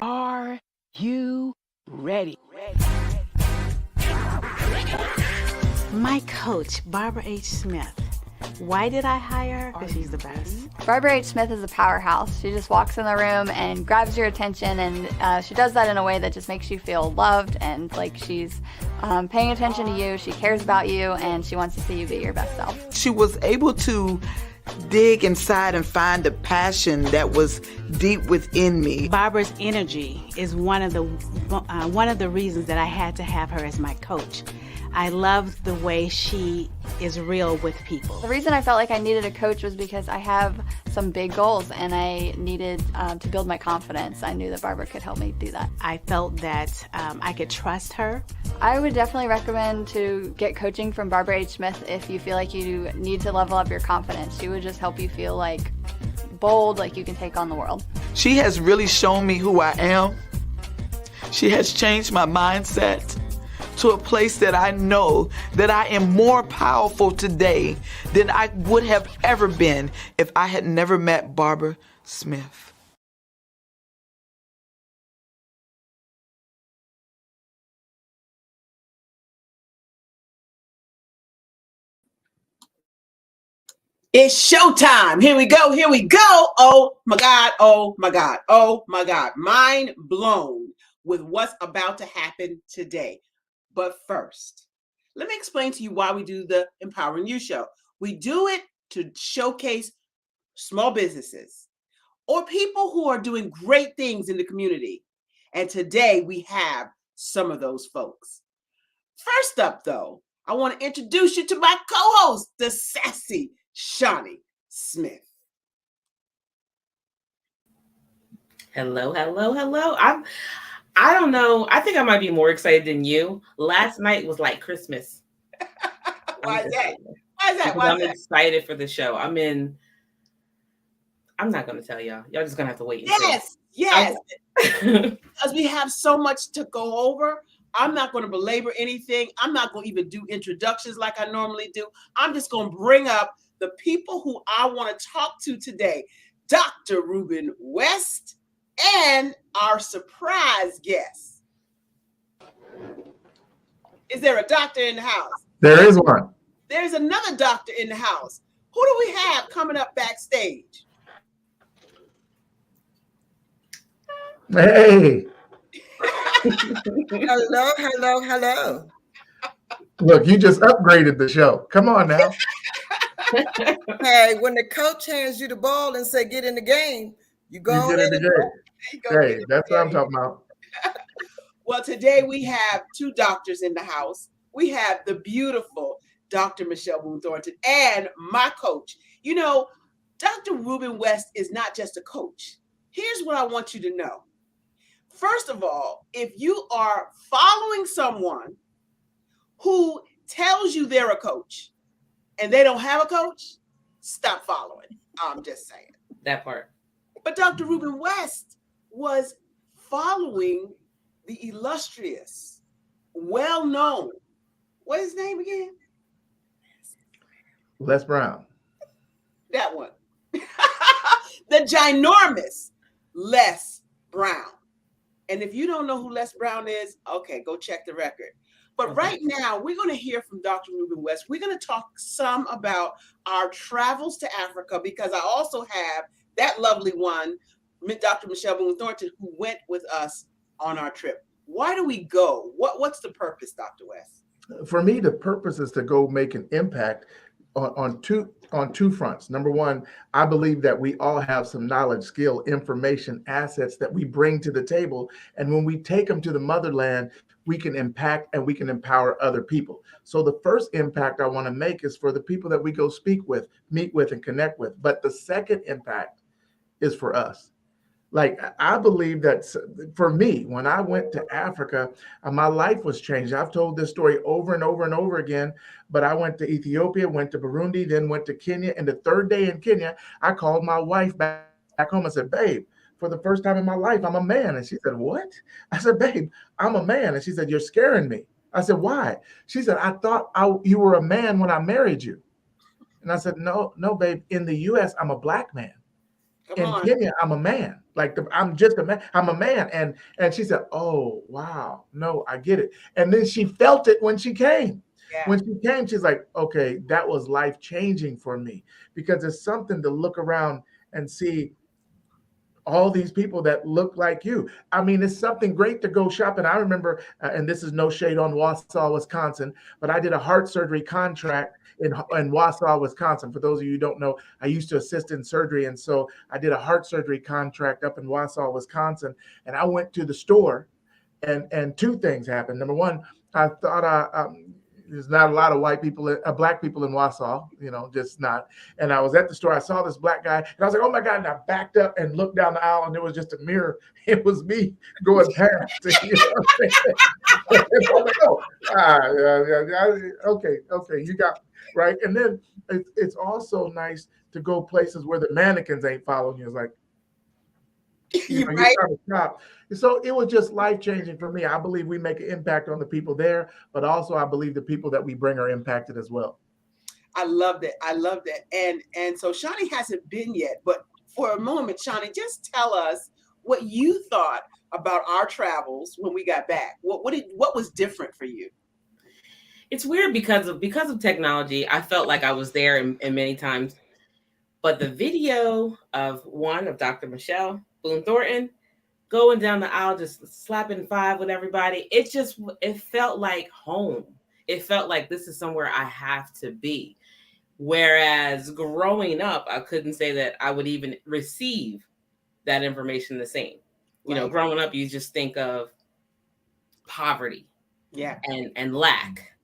Are you ready? My coach, Barbara H. Smith. Why did I hire her? Because she's the best. Barbara H. Smith is a powerhouse. She just walks in the room and grabs your attention, and she does that in a way that just makes you feel loved and like she's paying attention to you. She cares about you, and she wants to see you be your best self. She was able to dig inside and find a passion that was deep within me. Barbara's energy is one of the reasons that I had to have her as my coach. I love the way she is real with people. The reason I felt like I needed a coach was because I have some big goals and I needed to build my confidence. I knew that Barbara could help me do that. I felt that I could trust her. I would definitely recommend to get coaching from Barbara H. Smith if you feel like you need to level up your confidence. She would just help you feel like bold, like you can take on the world. She has really shown me who I am. She has changed my mindset to a place that I know that I am more powerful today than I would have ever been if I had never met Barbara Smith. It's showtime. Here we go. Here we go. Oh my God. Oh my God. Oh my God. Mind blown with what's about to happen today. But first, let me explain to you why we do the Empowering You Show. We do it to showcase small businesses or people who are doing great things in the community. And today we have some of those folks. First up, though, I want to introduce you to my co-host, the sassy Shani Smith. Hello, hello, hello. I don't know. I think I might be more excited than you. Last night was like Christmas. Why is that? Why is that? Why is I'm excited for the show. I'm not going to tell y'all. Y'all just going to have to wait. Yes. Because we have so much to go over. I'm not going to belabor anything. I'm not going to even do introductions like I normally do. I'm just going to bring up the people who I want to talk to today. Dr. Ruben West and our surprise guest. Is there a doctor in the house? There is one. There's another doctor in the house. Who do we have coming up backstage? Hey. Hello. Look, you just upgraded the show. Come on now. Hey, when the coach hands you the ball and say get in the game, you go get in the game. Hey, that's what I'm talking about. Well, today we have two doctors in the house. We have the beautiful Dr. Michelle Boone Thornton and my coach. You know, Dr. Ruben West is not just a coach. Here's what I want you to know. First of all, if you are following someone who tells you they're a coach and they don't have a coach, stop following. I'm just saying. That part. But Dr. Ruben West was following the illustrious, well-known, what is his name again? Les Brown. That one. The ginormous Les Brown. And if you don't know who Les Brown is, okay, go check the record. But right now, we're going to hear from Dr. Ruben West. We're going to talk some about our travels to Africa, because I also have that lovely one, Dr. Michelle Boone Thornton, who went with us on our trip. Why do we go? What's the purpose, Dr. West? For me, the purpose is to go make an impact on two fronts. Number one, I believe that we all have some knowledge, skill, information, assets that we bring to the table. And when we take them to the motherland, we can impact and we can empower other people. So the first impact I want to make is for the people that we go speak with, meet with, and connect with. But the second impact is for us. Like, I believe that for me, when I went to Africa, my life was changed. I've told this story over and over and over again, but I went to Ethiopia, went to Burundi, then went to Kenya. And the third day in Kenya, I called my wife back home and said, babe, for the first time in my life, I'm a man. And she said, what? I said, babe, I'm a man. And she said, you're scaring me. I said, why? She said, I thought you were a man when I married you. And I said, no, babe, in the US, I'm a black man. Come In on. Kenya, I'm a man. I'm just a man. I'm a man. And she said, "Oh, wow. No, I get it." And then she felt it when she came. Yeah. When she came, she's like, "Okay, that was life-changing for me because it's something to look around and see all these people that look like you." I mean, it's something great to go shopping. I remember, and this is no shade on Wausau, Wisconsin, but I did a heart surgery contract in Wausau, Wisconsin. For those of you who don't know, I used to assist in surgery. And so I did a heart surgery contract up in Wausau, Wisconsin. And I went to the store and two things happened. Number one, I thought there's not a lot of black people in Wausau, just not. And I was at the store. I saw this black guy, and I was like, "Oh my God!" And I backed up and looked down the aisle, and there was just a mirror. It was me going past. You know what I'm saying? And I was like, "Oh, okay, you got right." And then it's also nice to go places where the mannequins ain't following you. It's like, you're Right. trying to stop. So it was just life-changing for me. I believe we make an impact on the people there, but also I believe the people that we bring are impacted as well. I love that. I love that. And so Shani hasn't been yet, but for a moment, Shani, just tell us what you thought about our travels when we got back. What was different for you? It's weird because of technology. I felt like I was there in many times, but the video of Dr. Michelle Boone Thornton going down the aisle, just slapping five with everybody, it felt like home. It felt like this is somewhere I have to be. Whereas growing up, I couldn't say that I would even receive that information the same. Right. Growing up, you just think of poverty, Yeah, and lack.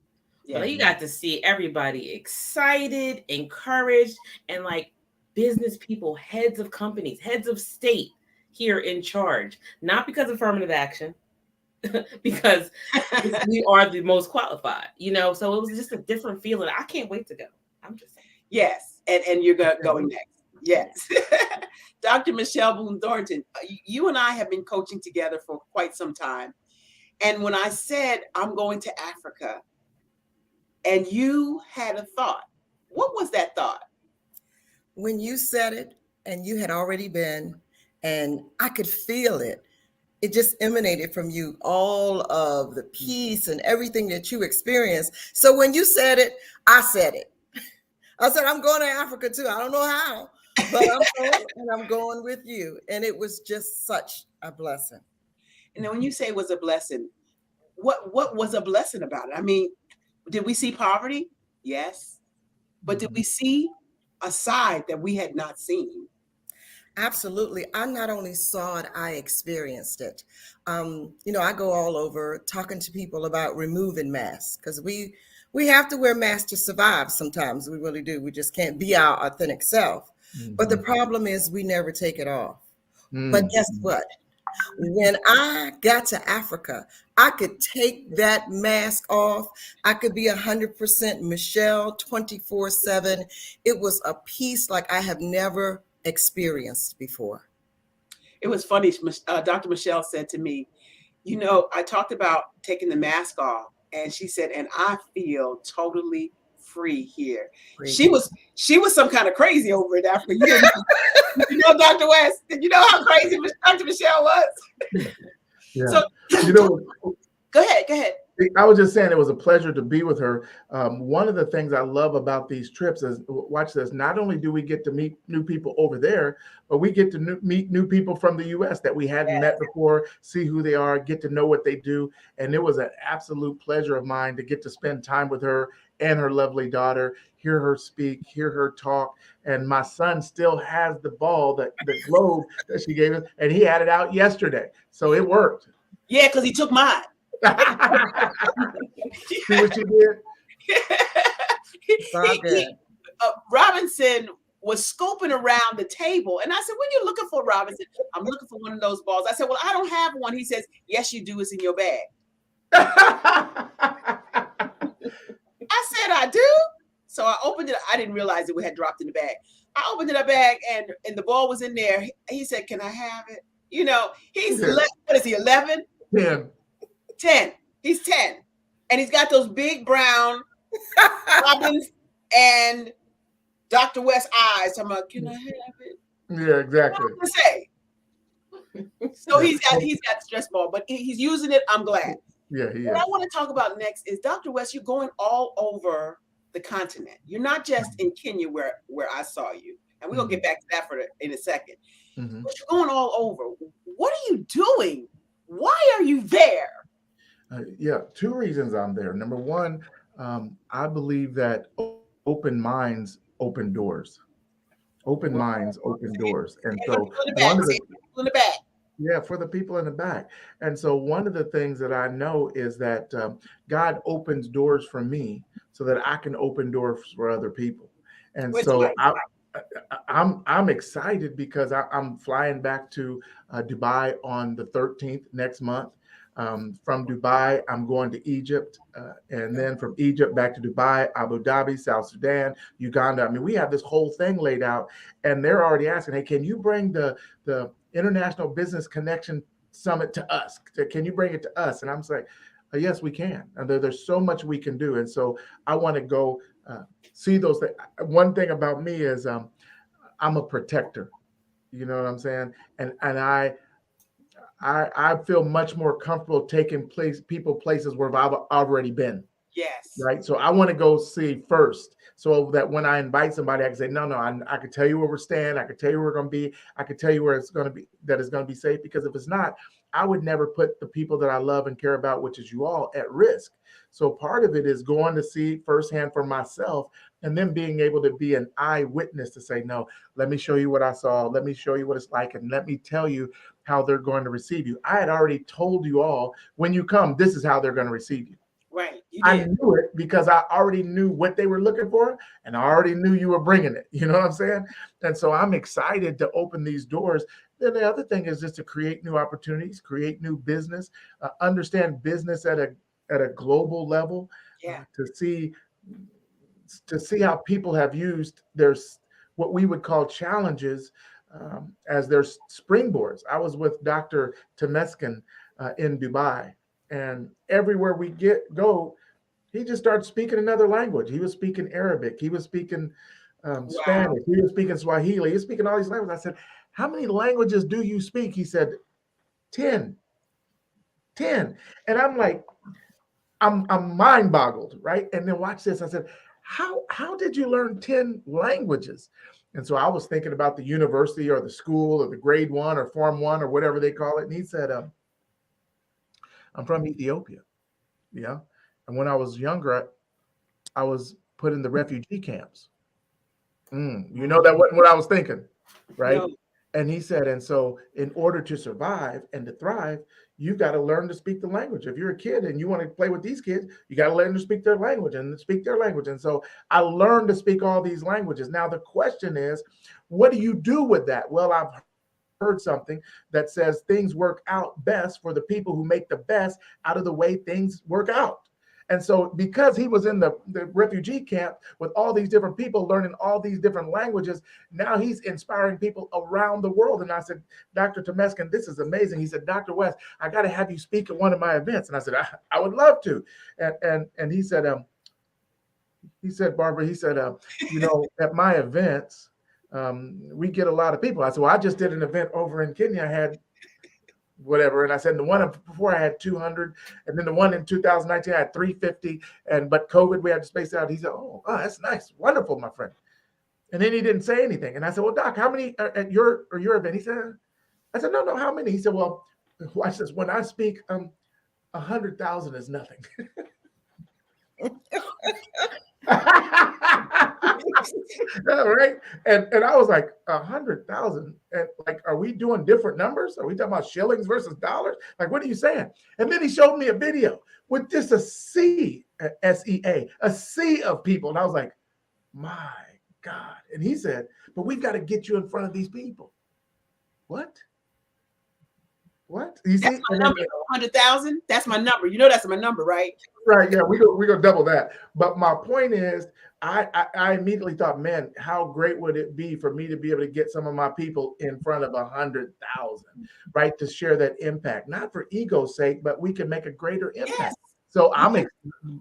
yeah. But you got to see everybody excited, encouraged, and like business people, heads of companies, heads of state here in charge. Not because of affirmative action, because we are the most qualified, So it was just a different feeling. I can't wait to go. I'm just saying. Yes, and you're going next. Yes. Dr. Michelle Boone Thornton, you and I have been coaching together for quite some time. And when I said I'm going to Africa, and you had a thought, what was that thought? When you said it and you had already been, and I could feel it, it just emanated from you, all of the peace and everything that you experienced. So when you said it, I said it. I said, I'm going to Africa too. I don't know how, but I'm going, and I'm going with you. And it was just such a blessing. And then when you say it was a blessing, what was a blessing about it? I mean, did we see poverty? Yes. But did we see a side that we had not seen? Absolutely. I not only saw it, I experienced it. I go all over talking to people about removing masks, because we have to wear masks to survive sometimes. We really do. We just can't be our authentic self. Mm-hmm. But the problem is we never take it off. Mm-hmm. But guess what? When I got to Africa, I could take that mask off. I could be 100% Michelle 24/7. It was a peace like I have never experienced before. It was funny. Dr. Michelle said to me, I talked about taking the mask off, and she said, and I feel totally free here. Free. She was some kind of crazy over in Africa. Dr. West, did you know how crazy Dr. Michelle was? Yeah. So, go ahead. I was just saying it was a pleasure to be with her. One of the things I love about these trips is, watch this, not only do we get to meet new people over there, but we get to meet new people from the U.S. that we hadn't met before, see who they are, get to know what they do. And it was an absolute pleasure of mine to get to spend time with her and her lovely daughter, hear her speak, hear her talk. And my son still has the ball, the globe that she gave us, and he had it out yesterday. So it worked. Yeah, because he took mine. See what you did? Robinson was scoping around the table, and I said, "What are you looking for, Robinson?" "I'm looking for one of those balls." I said, "Well, I don't have one." He says, "Yes, you do. It's in your bag." I said, "I do." So I opened it. I didn't realize it had dropped in the bag. I opened it up bag, and the ball was in there. He said, "Can I have it?" He's what is he, 11? 10. He's 10. And he's got those big brown Robbins and Dr. West eyes. I'm like, "Can I have it?" Yeah, exactly. To say. So he's got the stress ball, but he's using it. I'm glad. Yeah, he What I is. want to talk about next is Dr. West. You're going all over the continent. You're not just in Kenya where I saw you, and we're gonna get back to that in a second. Mm-hmm. But you're going all over. What are you doing? Why are you there? Yeah, two reasons I'm there. Number one, I believe that open minds open doors. Open Well, minds open doors. And say it for so people in the back. one of Say the it for people in the back. yeah, for the people in the back. And so one of the things that I know is that God opens doors for me so that I can open doors for other people. And Where's the so mic? I'm excited because I'm flying back to Dubai on the 13th next month. From Dubai, I'm going to Egypt, and then from Egypt back to Dubai, Abu Dhabi, South Sudan, Uganda. I mean, we have this whole thing laid out, and they're already asking, "Hey, can you bring the International Business Connection Summit to us? Can you bring it to us?" And I'm saying, "Yes, we can." And there's so much we can do, and so I want to go see those things. One thing about me is I'm a protector. You know what I'm saying? And I feel much more comfortable taking people places where I've already been. Yes. Right. So I want to go see first so that when I invite somebody, I can say, no, I can tell you where we're staying. I can tell you where we're going to be. I can tell you where it's going to be, that it's going to be safe. Because if it's not, I would never put the people that I love and care about, which is you all, at risk. So part of it is going to see firsthand for myself and then being able to be an eyewitness to say, no, let me show you what I saw. Let me show you what it's like. And let me tell you how they're going to receive you. I had already told you all when you come, this is how they're going to receive you. Right. You I did. knew it because I already knew what they were looking for and I already knew you were bringing it. You know what I'm saying? And so I'm excited to open these doors. Then the other thing is just to create new opportunities, create new business, understand business at a global level, Yeah. to see how people have used their what we would call challenges as their springboards. I was with Dr. Temeskin in Dubai, and everywhere we go, he just started speaking another language. He was speaking Arabic. He was speaking Wow. Spanish. He was speaking Swahili. He was speaking all these languages. I said, how many languages do you speak? He said, 10, 10. And I'm like, I'm mind boggled, right? And then watch this. I said, how did you learn 10 languages? And so I was thinking about the university or the school or the grade one or form one or whatever they call it. And he said, I'm from Ethiopia. Yeah. And when I was younger, I was put in the refugee camps. You know, that wasn't what I was thinking, right? No. And he said, and so in order to survive and to thrive, you've got to learn to speak the language. If you're a kid and you want to play with these kids, you got to learn to speak their language and speak their language. And so I learned to speak all these languages. Now, the question is, what do you do with that? Well, I've heard something that says things work out best for the people who make the best out of the way things work out. And so, because he was in the refugee camp with all these different people learning all these different languages, now he's inspiring people around the world. And I said, Dr. Temeskin, this is amazing. He said, Dr. West, I got to have you speak at one of my events. And I said, I would love to. And he said, Barbara, he said, at my events, we get a lot of people. I said, well, I just did an event over in Kenya. I had whatever. And I said, the one before I had 200, and then the one in 2019, I had 350. But COVID, we had to space out. He said, oh, that's nice. Wonderful, my friend. And then he didn't say anything. And I said, well, Doc, how many are at your event? He said, I said, no, how many? He said, well, watch this. When I speak, 100,000 is nothing. Right. And I was like, 100,000. And like, are we doing different numbers? Are we talking about shillings versus dollars? Like, what are you saying? And then he showed me a video with just a sea, SEA, a sea of people. And I was like, my God. And he said, but we've got to get you in front of these people. What? You That's see? my number, 100,000. That's my number. You know that's my number, right? Right. Yeah, we're gonna double that. But my point is, I immediately thought, man, how great would it be for me to be able to get some of my people in front of 100,000, right? To share that impact, not for ego's sake, but we can make a greater impact. Yes. So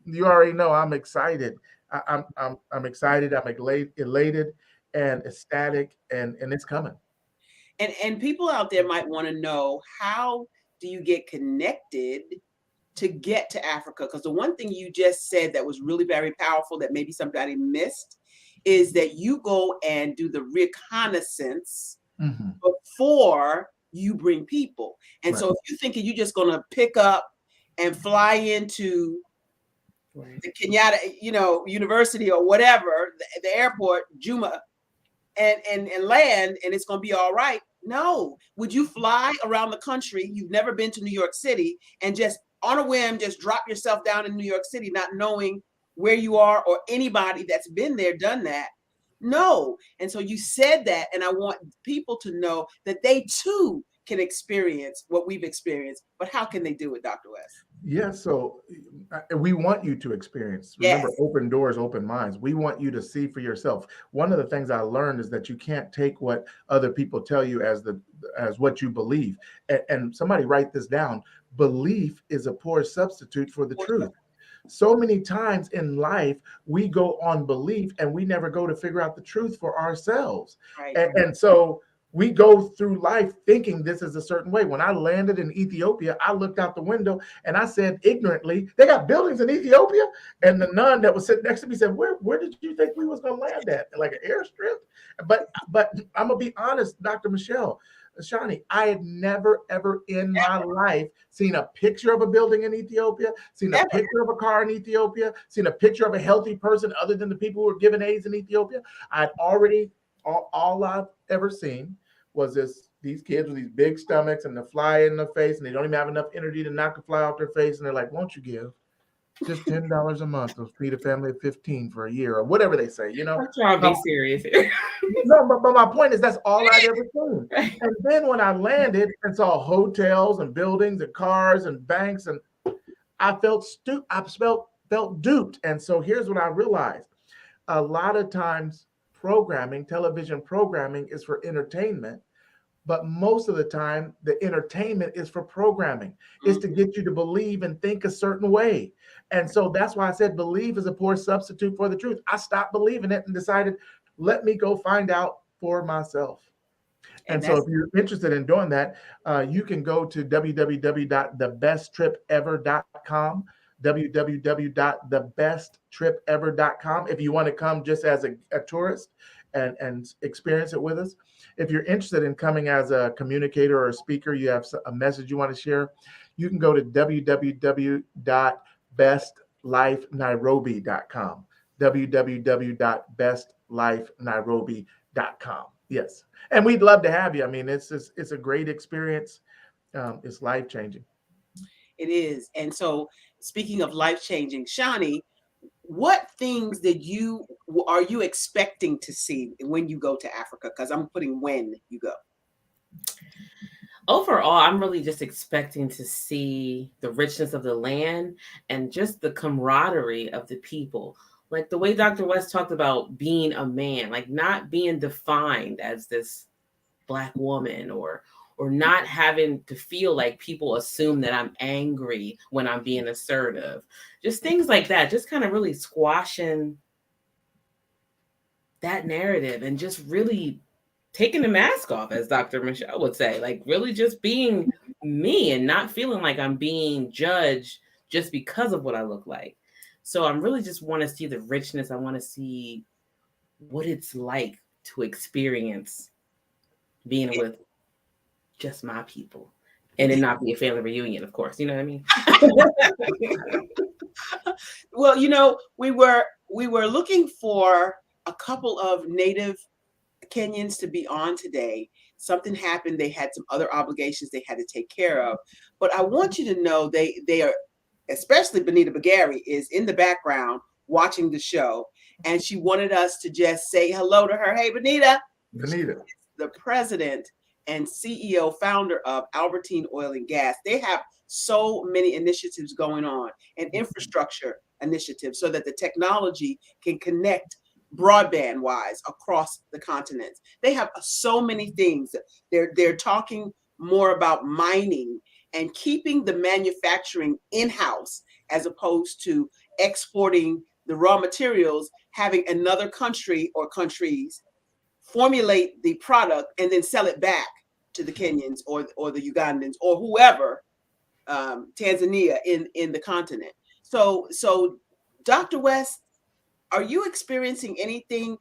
you already know I'm excited. I'm excited. I'm elated and ecstatic, and it's coming. And people out there might want to know, how do you get connected to get to Africa? Because the one thing you just said that was really very powerful that maybe somebody missed is that you go and do the reconnaissance before you bring people. And so if you're thinking you're just going to pick up and fly into the Kenyatta, university or whatever, the airport, Juma, and land, and it's going to be all right. No. Would you fly around the country? You've never been to New York City, and just on a whim, just drop yourself down in New York City, not knowing where you are or anybody that's been there, done that. No. And so you said that, and I want people to know that they too can experience what we've experienced. But how can they do it, Dr. West? Yeah, so we want you to experience. Remember, open doors, open minds. We want you to see for yourself. One of the things I learned is that you can't take what other people tell you as what you believe. And somebody write this down. Belief is a poor substitute for the truth. So many times in life, we go on belief and we never go to figure out the truth for ourselves. Right. And so we go through life thinking this is a certain way. When I landed in Ethiopia, I looked out the window and I said ignorantly, they got buildings in Ethiopia? And the nun that was sitting next to me said, where did you think we was going to land at? Like an airstrip? But I'm going to be honest, Dr. Michelle, Shani, I had never, ever in my life seen a picture of a building in Ethiopia, seen a picture of a car in Ethiopia, seen a picture of a healthy person other than the people who were given AIDS in Ethiopia. I'd already, all I've ever seen was these kids with these big stomachs and the fly in the face, and they don't even have enough energy to knock a fly off their face. And they're like, won't you give just $10 a month to feed a family of 15 for a year, or whatever they say, I'm trying to be serious here. No, but my point is that's all I'd ever seen. And then when I landed and saw hotels and buildings and cars and banks, and I felt felt duped. And so here's what I realized. A lot of times television programming is for entertainment, but most of the time the entertainment is for programming. It's to get you to believe and think a certain way. And so that's why I said belief is a poor substitute for the truth. I stopped believing it and decided, let me go find out for myself. And so if you're interested in doing that, you can go to www.thebesttripever.com, www.thebesttripever.com if you want to come just as a tourist and experience it with us. If you're interested in coming as a communicator or a speaker, you have a message you want to share, you can go to www.bestlifenairobi.com, www.bestlifenairobi.com. Yes. And we'd love to have you. I mean, it's a great experience. It's life-changing. It is. And so speaking of life-changing, Shani, what things are you expecting to see when you go to Africa? Because I'm putting when you go. Overall, I'm really just expecting to see the richness of the land and just the camaraderie of the people. Like the way Dr. West talked about being a man, like not being defined as this Black woman or not having to feel like people assume that I'm angry when I'm being assertive. Just things like that, just kind of really squashing that narrative and just really taking the mask off, as Dr. Michelle would say, like really just being me and not feeling like I'm being judged just because of what I look like. So I'm really just want to see the richness. I want to see what it's like to experience being with just my people, and it not be a family reunion, of course. You know what I mean? Well, we were looking for a couple of native Kenyans to be on today. Something happened. They had some other obligations they had to take care of. But I want you to know they are, especially Benita Bagari, is in the background watching the show. And she wanted us to just say hello to her. Hey, Benita. Benita. The president and CEO founder of Albertine Oil and Gas. They have so many initiatives going on and infrastructure initiatives so that the technology can connect broadband wise across the continents. They have so many things. They're talking more about mining and keeping the manufacturing in-house as opposed to exporting the raw materials, having another country or countries formulate the product and then sell it back to the Kenyans or the Ugandans or whoever, Tanzania in the continent. So Dr. West, are you experiencing anything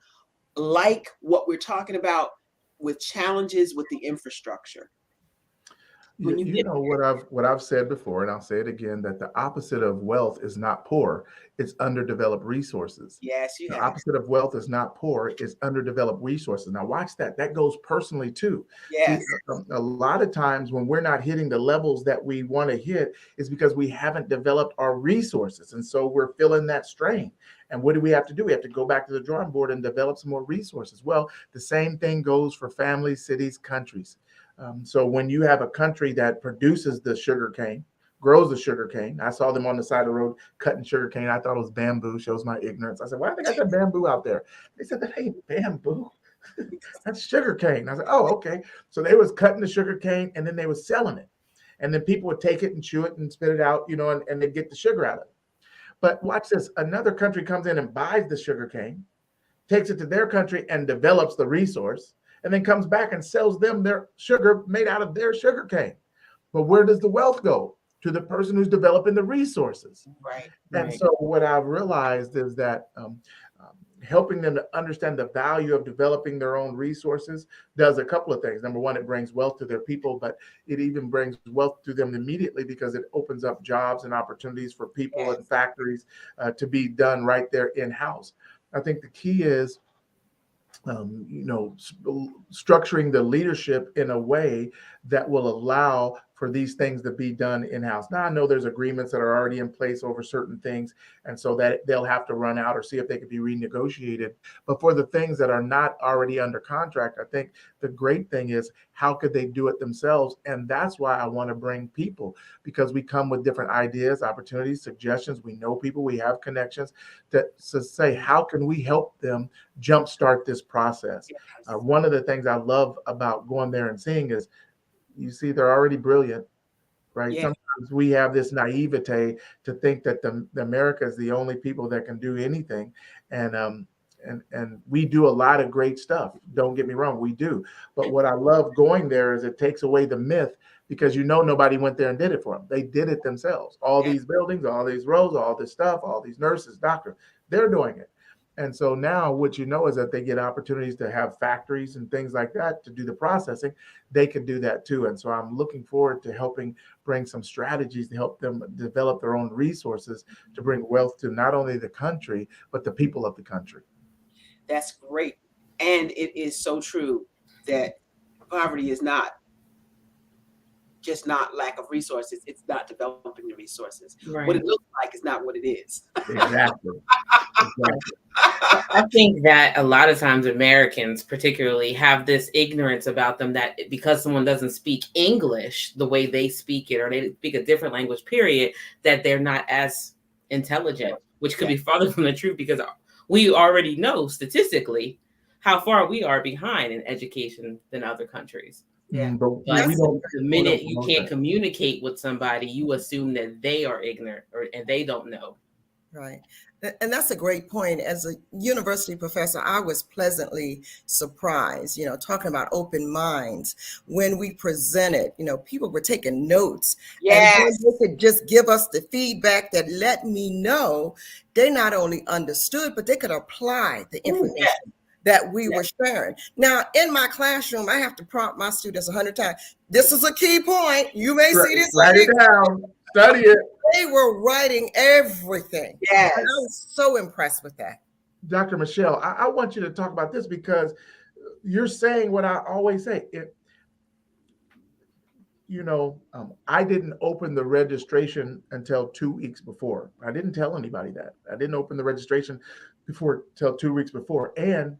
like what we're talking about with challenges with the infrastructure? When you You get know what I've said before, and I'll say it again, that the opposite of wealth is not poor, it's underdeveloped resources. yes, you The have. opposite of wealth is not poor, it's underdeveloped resources. Now watch that. That goes personally too. See, Yes. a lot of times when we're not hitting the levels that we want to hit is because we haven't developed our resources. And so we're feeling that strain. And what do we have to do? We have to go back to the drawing board and develop some more resources. Well, the same thing goes for families, cities, countries. So when you have a country that produces the sugar cane, grows the sugar cane, I saw them on the side of the road cutting sugar cane. I thought it was bamboo. Shows my ignorance. I said, "Why they got that bamboo out there?" They said, "That ain't bamboo. That's sugar cane." I said, "Oh, okay." So they was cutting the sugar cane and then they was selling it, and then people would take it and chew it and spit it out, and they get the sugar out of it. But watch this: another country comes in and buys the sugar cane, takes it to their country and develops the resource, and then comes back and sells them their sugar made out of their sugar cane. But where does the wealth go? To the person who's developing the resources. Right. And so what I've realized is that helping them to understand the value of developing their own resources does a couple of things. Number one, it brings wealth to their people, but it even brings wealth to them immediately because it opens up jobs and opportunities for people and factories to be done right there in-house. I think the key is structuring the leadership in a way that will allow for these things to be done in-house. Now, I know there's agreements that are already in place over certain things, and so that they'll have to run out or see if they can be renegotiated. But for the things that are not already under contract, I think the great thing is how could they do it themselves? And that's why I want to bring people, because we come with different ideas, opportunities, suggestions. We know people, we have connections to say, how can we help them jumpstart this process? One of the things I love about going there and seeing is, you see, they're already brilliant, right? Yeah. Sometimes we have this naivete to think that the America is the only people that can do anything, and we do a lot of great stuff. Don't get me wrong, we do. But what I love going there is it takes away the myth, because nobody went there and did it for them. They did it themselves. All these buildings, all these roads, all this stuff, all these nurses, doctors, they're doing it. And so now what is that they get opportunities to have factories and things like that to do the processing. They can do that too. And so I'm looking forward to helping bring some strategies to help them develop their own resources to bring wealth to not only the country, but the people of the country. That's great. And it is so true that poverty is not just not lack of resources. It's not developing the resources. Right. What it looks like is not what it is. Exactly. I think that a lot of times Americans particularly have this ignorance about them that because someone doesn't speak English the way they speak it, or they speak a different language, period, that they're not as intelligent, which could be farther from the truth, because we already know statistically how far we are behind in education than other countries. Yeah. But the minute you can't communicate with somebody, you assume that they are ignorant and they don't know. Right. And that's a great point. As a university professor, I was pleasantly surprised, talking about open minds. When we presented, people were taking notes. Yes. And they could just give us the feedback that let me know they not only understood, but they could apply the information that we were sharing. Now, in my classroom, I have to prompt my students 100 times. This is a key point. You may see this. Write it down. Study it. They were writing everything. Yes. And I was so impressed with that. Dr. Michelle, I want you to talk about this, because you're saying what I always say. I didn't open the registration until 2 weeks before. I didn't tell anybody that. I didn't open the registration till 2 weeks before. And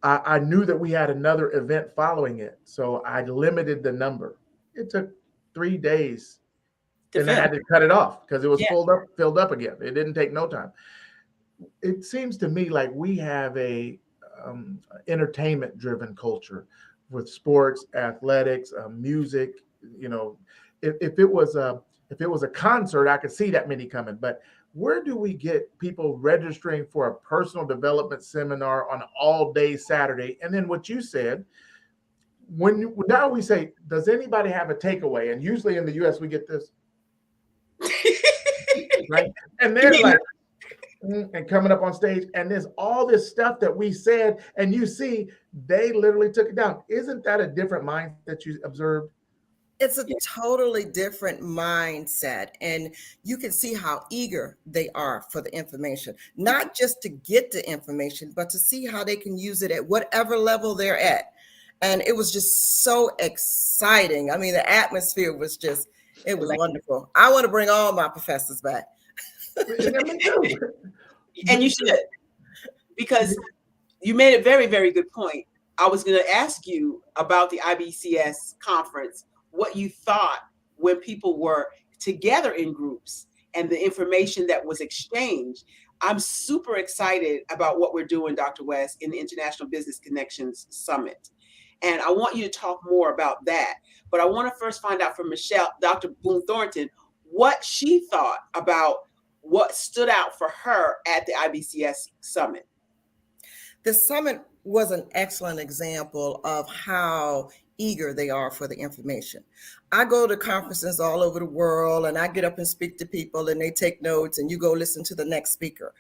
I knew that we had another event following it. So I limited the number. It took 3 days. And I had to cut it off because it was filled up again. It didn't take no time. It seems to me like we have a entertainment-driven culture with sports, athletics, music. If it was a concert, I could see that many coming. But where do we get people registering for a personal development seminar on an all-day Saturday? And then what you said, now we say, does anybody have a takeaway? And usually in the US we get this, right? And they're like, and coming up on stage, and there's all this stuff that we said, and you see they literally took it down. Isn't that a different mindset you observed? It's a totally different mindset, and you can see how eager they are for the information, not just to get the information, but to see how they can use it at whatever level they're at. And it was just so exciting. I mean, the atmosphere was just, it was wonderful. I want to bring all my professors back. And you should, because you made a very, very good point. I was going to ask you about the IBCS conference, what you thought when people were together in groups and the information that was exchanged. I'm super excited about what we're doing, Dr. West, in the International Business Connections Summit. And I want you to talk more about that. But I want to first find out from Michelle, Dr. Boone Thornton, what she thought about what stood out for her at the IBCS Summit. The summit was an excellent example of how eager they are for the information. I go to conferences all over the world and I get up and speak to people and they take notes and you go listen to the next speaker.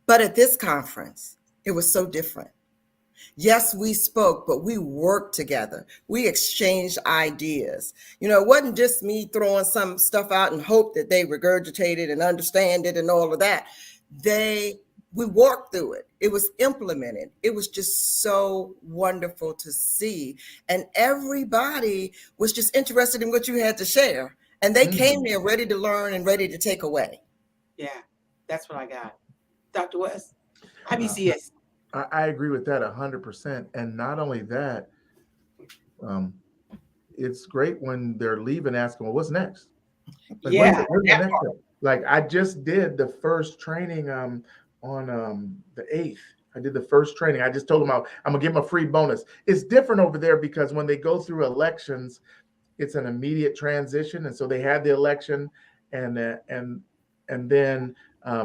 But at this conference, it was so different. Yes, we spoke, but we worked together. We exchanged ideas. You know, it wasn't just me throwing some stuff out and hope that they regurgitate it and understand it and all of that. We walked through it. It was implemented. It was just so wonderful to see. And everybody was just interested in what you had to share. And they came there ready to learn and ready to take away. Yeah, that's what I got. Dr. West, IBCS. I agree with that 100%. And not only that, it's great when they're leaving asking, well, what's next? Like, where's the next step? Like I just did the first training on the 8th. I did the first training. I just told them I'm gonna give them a free bonus. It's different over there because when they go through elections, it's an immediate transition. And so they had the election and then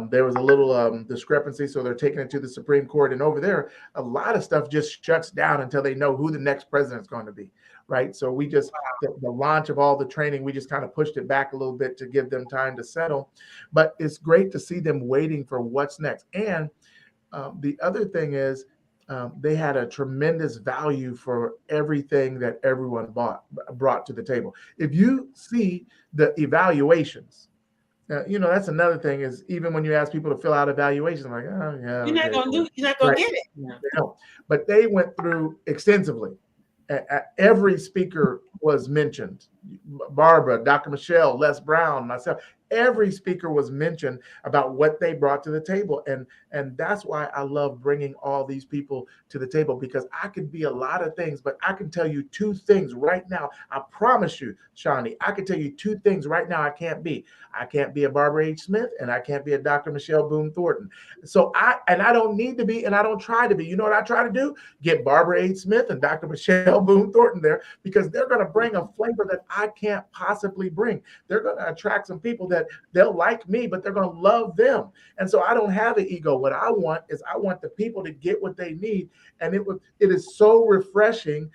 there was a little discrepancy. So they're taking it to the Supreme Court. And over there, a lot of stuff just shuts down until they know who the next president is going to be. Right. So we just, the launch of all the training, we just kind of pushed it back a little bit to give them time to settle. But it's great to see them waiting for what's next. And the other thing is they had a tremendous value for everything that everyone brought to the table. If you see the evaluations, you know, that's another thing is even when you ask people to fill out evaluations, I'm like, oh, yeah. You're not going to get it. Yeah. But they went through extensively. Every speaker was mentioned. Barbara, Dr. Michelle, Les Brown, myself. Every speaker was mentioned about what they brought to the table. And that's why I love bringing all these people to the table, because I could be a lot of things, but I can tell you two things right now. I promise you, Shani, I can tell you two things right now I can't be. I can't be a Barbara H. Smith and I can't be a Dr. Michelle Boone Thornton. So I don't need to be, and I don't try to be. You know what I try to do? Get Barbara H. Smith and Dr. Michelle Boone Thornton there, because they're going to bring a flavor that I can't possibly bring. They're going to attract some people that they'll like me, but they're going to love them. And so I don't have an ego. What I want is I want the people to get what they need. And it is so refreshing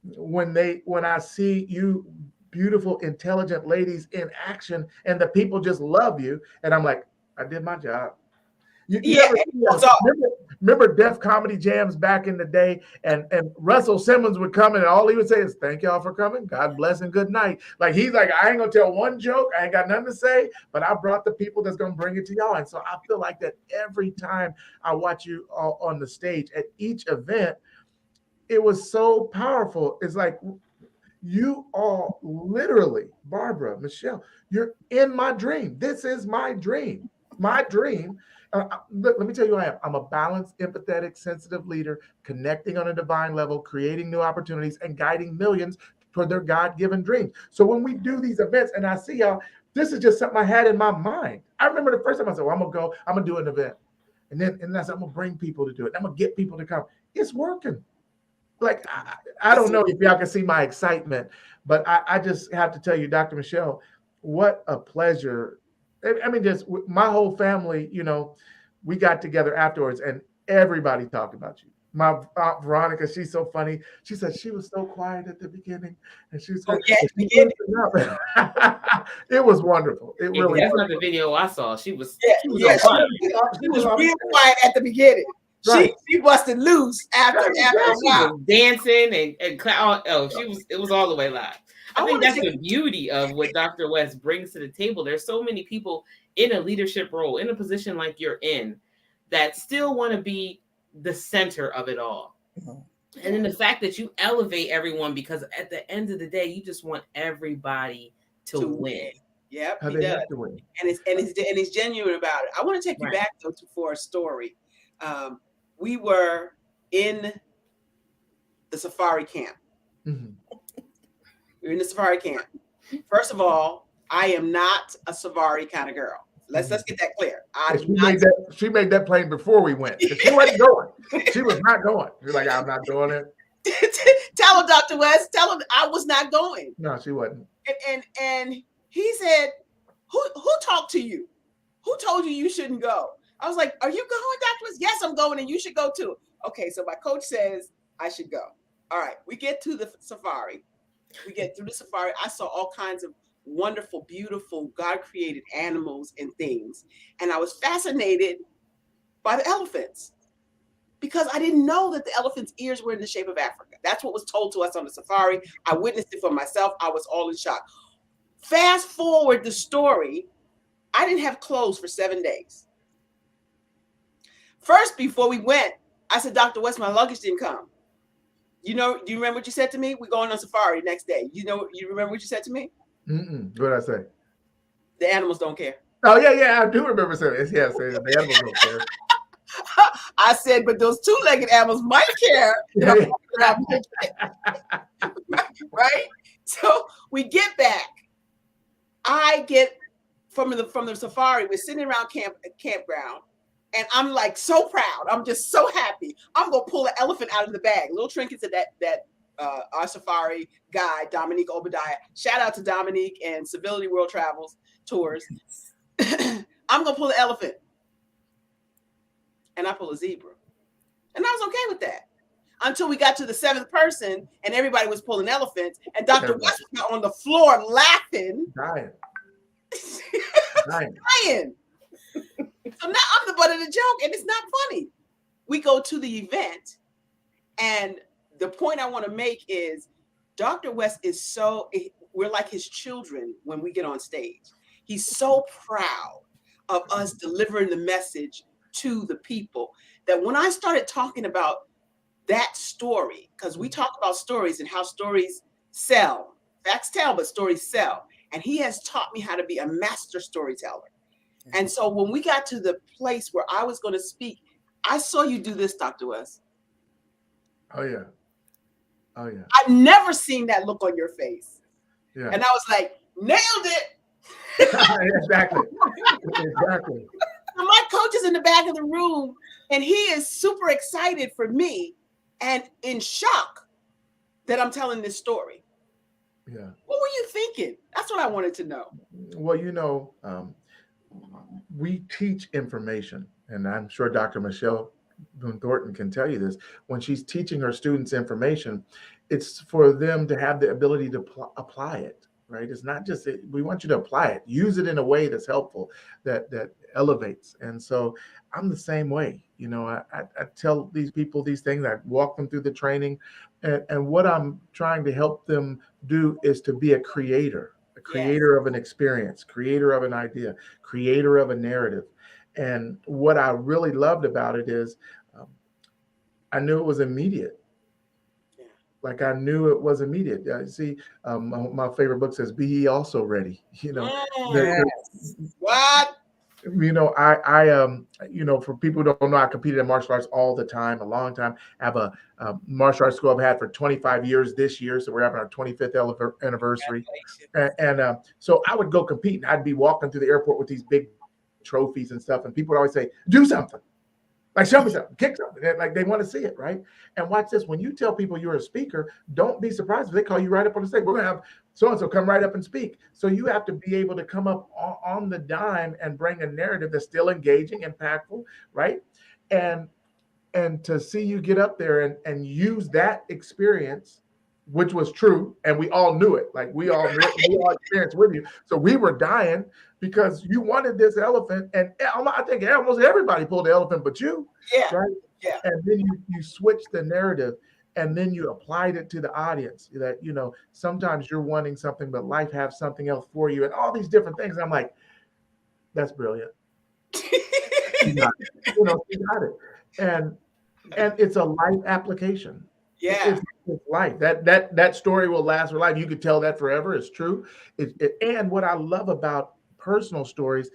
when I see you beautiful, intelligent ladies in action and the people just love you. And I'm like, I did my job. Remember Def Comedy Jams back in the day, and Russell Simmons would come in and all he would say is, thank y'all for coming. God bless and good night. Like he's like, I ain't gonna tell one joke. I ain't got nothing to say, but I brought the people that's gonna bring it to y'all. And so I feel like that every time I watch you all on the stage at each event, it was so powerful. It's like you all literally, Barbara, Michelle, you're in my dream. This is my dream. My dream. Let me tell you who I am. I'm a balanced, empathetic, sensitive leader, connecting on a divine level, creating new opportunities, and guiding millions toward their God-given dreams. So when we do these events and I see y'all, this is just something I had in my mind. I remember the first time I said, well, I'm going to do an event. And I said, I'm going to bring people to do it. I'm going to get people to come. It's working. Like, I don't know if y'all can see my excitement, but I just have to tell you, Dr. Michelle, what a pleasure. I mean, just my whole family, you know, we got together afterwards and everybody talked about you. My aunt Veronica, she's so funny. She said she was so quiet at the beginning, and she Oh said yeah, but we she get it. loosened up. It was wonderful. It Yeah, 'cause really that's was. not the video I saw. She was Yeah, she was yeah. on She fire. was, She she was was on real quiet at the beginning. right. She busted loose after Right, a She while. exactly. was dancing oh, she was. It was all the way live. I I think want to that's take the beauty of what Dr. West brings to the table. There's so many people in a leadership role, in a position like you're in, that still want to be the center of it all. Mhm. And then the fact that you elevate everyone, because at the end of the day, you just want everybody to to win. win. Yep, How he they does, have to win. and he's genuine about it. I want to take you Right. back though for a story. We were in the safari camp. Mhm. We were in the safari camp. First of all, I am not a safari kind of girl. Let's get that clear. And I'm not. she made that plain before we went because she wasn't going. She was not going. She's like, I'm not doing it. Tell him, Dr. West. Tell him I was not going. No, she wasn't. And he said, "Who talked to you? Who told you shouldn't go?" I was like, "Are you going, Dr. West?" "Yes, I'm going, and you should go too." Okay, so my coach says I should go. All right, we get to the safari. We get through the safari. I saw all kinds of wonderful, beautiful, God-created animals and things, and I was fascinated by the elephants, because I didn't know that the elephant's ears were in the shape of Africa. That's what was told to us on the safari. I witnessed it for myself. I was all in shock. Fast forward the story, I didn't have clothes for 7 days. First, before we went, I said, "Dr. West, my luggage didn't come." Do you remember what you said to me? We're going on safari next day. You remember what you said to me? What did I say? The animals don't care. Oh, yeah, I do remember saying this. Yeah, saying the animals don't care. I said, but those two-legged animals might care. Right? So we get back. I get from the safari. We're sitting around campground, and I'm like so proud. I'm just so happy. I'm gonna pull an elephant out of the bag. Little trinkets of that our safari guide, Dominique Obadiah. Shout out to Dominique and Civility World Travels Tours. I'm gonna pull an elephant, and I pull a zebra, and I was okay with that until we got to the 7th person, and everybody was pulling elephants, and Dr. West was on the floor laughing, Dying. crying. So now I'm the butt of the joke, and it's not funny. We go to the event, and the point I want to make is Dr. West is we're like his children when we get on stage. He's so proud of us delivering the message to the people that when I started talking about that story, because we talk about stories and how stories sell, facts tell, but stories sell. And he has taught me how to be a master storyteller. And so when we got to the place where I was going to speak, I saw you do this, Dr. West. Oh, yeah. Oh, yeah. I've never seen that look on your face. Yeah. And I was like, nailed it. Exactly. Exactly. So my coach is in the back of the room, and he is super excited for me and in shock that I'm telling this story. Yeah. What were you thinking? That's what I wanted to know. Well, we teach information, and I'm sure Dr. Michelle Boone Thornton can tell you this. When she's teaching her students information, it's for them to have the ability to apply it, right? It's not just we want you to apply it, use it in a way that's helpful, that elevates. And so I'm the same way. I tell these people these things. I walk them through the training, and what I'm trying to help them do is to be a creator of an experience, creator of an idea, creator of a narrative. And what I really loved about it is I knew it was immediate. Like I knew it was immediate. See, my favorite book says, "Be ye also ready." What? For people who don't know, I competed in martial arts all the time, a long time. I have a martial arts school I've had for 25 years this year. So we're having our 25th anniversary. And so I would go compete, and I'd be walking through the airport with these big trophies and stuff. And people would always say, "Do something. Like, show me something, kick something." Like, they want to see it, right? And watch this. When you tell people you're a speaker, don't be surprised if they call you right up on the stage. We're going to have so-and-so come right up and speak. So you have to be able to come up on the dime and bring a narrative that's still engaging, impactful, right? And and to see you get up there and use that experience, which was true, and we all knew it. Like we all knew it, we all experienced with you. So we were dying because you wanted this elephant, and I think almost everybody pulled the elephant, but you, Yeah. right? Yeah. And then you switched the narrative, and then you applied it to the audience. That sometimes you're wanting something, but life has something else for you, and all these different things. I'm like, that's brilliant. You got it. You got it. And it's a life application. Yeah. It's life. That story will last for life. You could tell that forever. It's true. And what I love about personal stories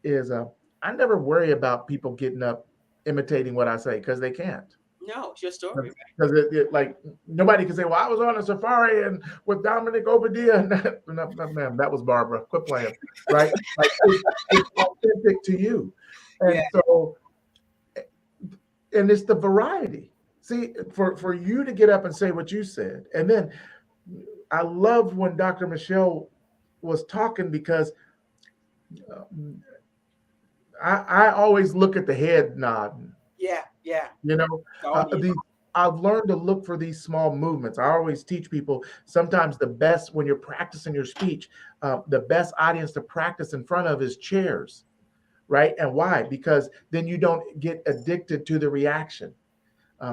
is I never worry about people getting up imitating what I say, because they can't. No, it's your story. Because like nobody can say, "Well, I was on a safari and with Dominic Obadiah." No, ma'am, that was Barbara. Quit playing, right? Like it's authentic to you, and Yeah. so, and it's the variety. See, for you to get up and say what you said, and then I loved when Dr. Michelle was talking, because I always look at the head nod. Yeah. Yeah. I've learned to look for these small movements. I always teach people, sometimes the best, when you're practicing your speech, the best audience to practice in front of is chairs, right? And why? Because then you don't get addicted to the reaction.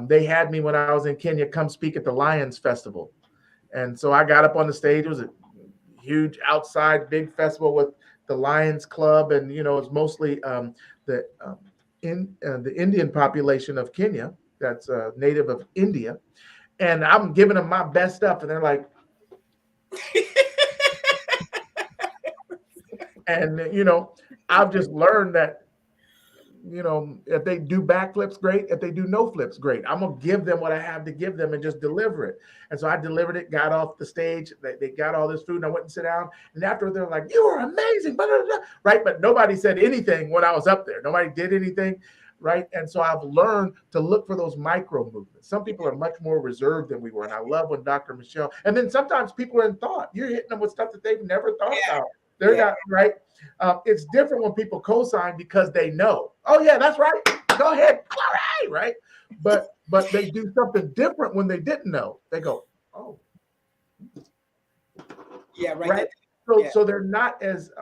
They had me when I was in Kenya come speak at the Lions Festival. And so I got up on the stage. It was a huge outside big festival with the Lions Club. And, it's mostly the Indian population of Kenya that's native of India. And I'm giving them my best stuff. And they're like, and, I've just learned that, if they do backflips, great. If they do no flips, great. I'm going to give them what I have to give them and just deliver it. And so I delivered it, got off the stage. They got all this food, and I went and sit down. And after, they're like, "You are amazing," blah, blah, blah, right? But nobody said anything when I was up there. Nobody did anything, right? And so I've learned to look for those micro movements. Some people are much more reserved than we were. And I love when Dr. Michelle, and then sometimes people are in thought. You're hitting them with stuff that they've never thought about. They're not, right? It's different when people co-sign because they know. Oh yeah, that's right. Go ahead, all right. But they do something different when they didn't know. They go, oh, yeah, right. So they're not as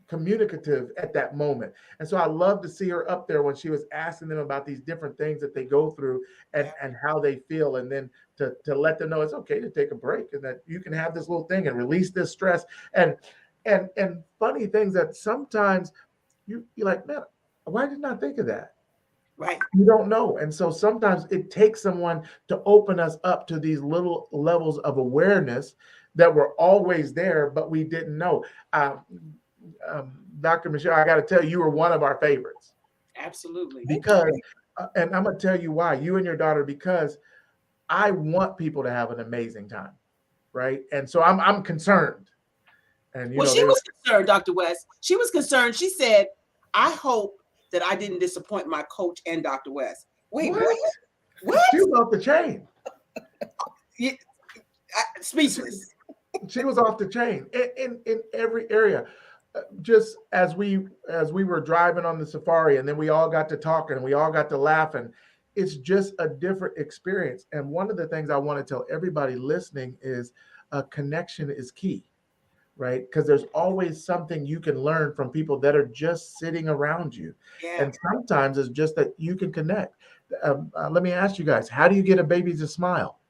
communicative at that moment. And so I love to see her up there when she was asking them about these different things that they go through and how they feel, and then to let them know it's okay to take a break, and that you can have this little thing and release this stress. And funny things that sometimes you're like, man, why didn't I think of that? Right. You don't know. And so sometimes it takes someone to open us up to these little levels of awareness that were always there, but we didn't know. Dr. Michelle, I got to tell you, you were one of our favorites. Absolutely. Because, and I'm going to tell you why, you and your daughter, because I want people to have an amazing time, right? And so I'm concerned. And she was concerned, Dr. West. She was concerned. She said, "I hope that I didn't disappoint my coach and Dr. West." Wait, what? She was off the chain. Speechless. She was off the chain in every area. Just as we were driving on the safari, and then we all got to talking, and we all got to laughing. It's just a different experience. And one of the things I want to tell everybody listening is connection is key. Right? Because there's always something you can learn from people that are just sitting around you. Yeah. And sometimes it's just that you can connect. Let me ask you guys, how do you get a baby to smile?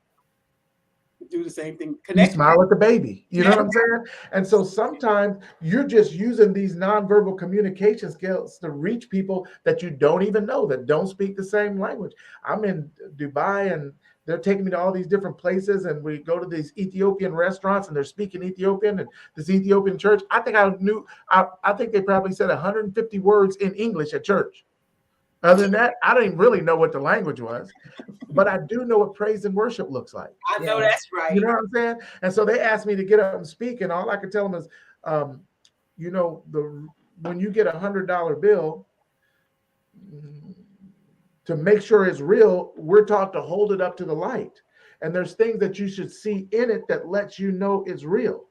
Do the same thing. Connect. You smile at the baby. You know what I'm saying? And so sometimes you're just using these nonverbal communication skills to reach people that you don't even know, that don't speak the same language. I'm in Dubai, and they're taking me to all these different places, and we go to these Ethiopian restaurants, and they're speaking Ethiopian, and this Ethiopian church. I think they probably said 150 words in English at church. Other than that, I didn't really know what the language was, but I do know what praise and worship looks like. I know that's right. You know what I'm saying? And so they asked me to get up and speak, and all I could tell them is, when you get $100 bill, to make sure it's real, we're taught to hold it up to the light. And there's things that you should see in it that lets you know it's real.